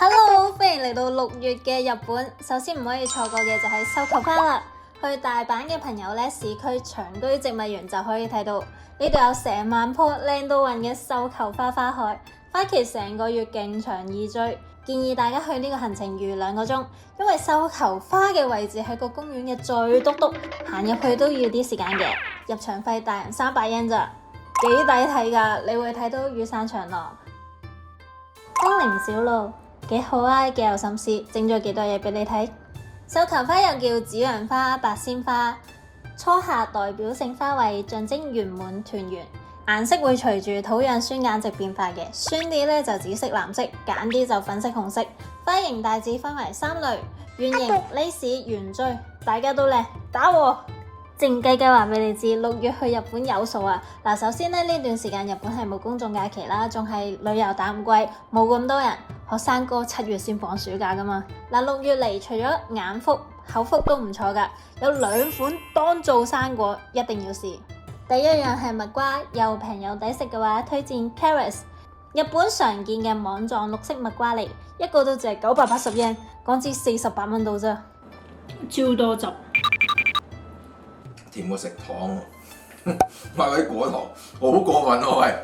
Hello，歡迎嚟到6月嘅日本。首先唔可以錯過嘅就係繡球花啦。去大阪嘅朋友呢，市區長居植物園就可以睇到，呢度有成萬棵靚到暈嘅繡球花花海，花期成個月，勁長易追。建議大家去呢個行程預2個鐘，因為繡球花嘅位置喺個公園嘅最篤，行入去都要啲時間嘅。入場費大人300yen咋，幾抵睇㗎！你會睇到羽山長廊、風鈴小路。幾好啊，幾有心思，整咗幾多嘢俾你睇。繡球花又叫紫陽花、白鮮花，初夏代表性花卉，象徵圓滿團圓。顏色會隨住土壤酸鹼值變化嘅，酸啲咧就紫色、藍色，鹼啲就粉色、紅色。花型大致分為3類：圓形、lace、圓錐，大家都靚，打喎！靜雞雞話俾你知，6月去日本有數啊！嗱，首先呢段時間日本係冇公眾假期啦，仲係旅遊淡季，冇咁多人。學生哥7月先放暑假噶嘛。嗱，6月嚟除咗眼福、口福都唔錯噶，有2款當造生果，一定要試。第一樣係蜜瓜，又平又抵食嘅話，推薦 carrots， 日本常見嘅網狀綠色蜜瓜嚟，一個都只係980 yen，港紙48蚊到啫，超多汁。甜過食糖喎，買嗰啲果糖好過分喎喂！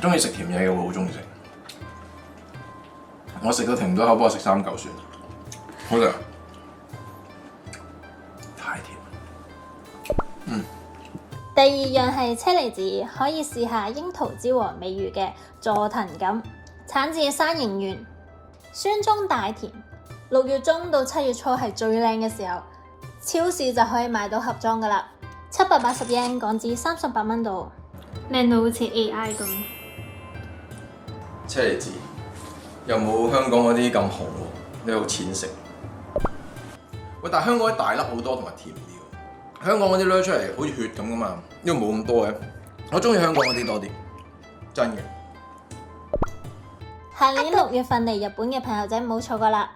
中意食甜嘢嘅會好中意食。我食到停唔到口，幫我食3嚿算，好食。太甜。第二樣係車厘子，可以試下櫻桃之王美譽嘅佐藤錦，產自山形縣，酸中帶甜。6月中到7月初係最靚嘅時候，超市就可以買到盒裝噶啦，780 yen，港紙38蚊度，靚到好似 AI 咁。車厘子又冇香港嗰啲咁紅喎，呢好淺色。喂，但係香港啲大粒好多同埋甜啲喎，香港嗰啲掠出嚟好似血咁噶嘛，呢個冇咁多嘅。我中意香港嗰啲多啲，真嘅。下年6月份嚟日本嘅朋友仔唔好錯過啦！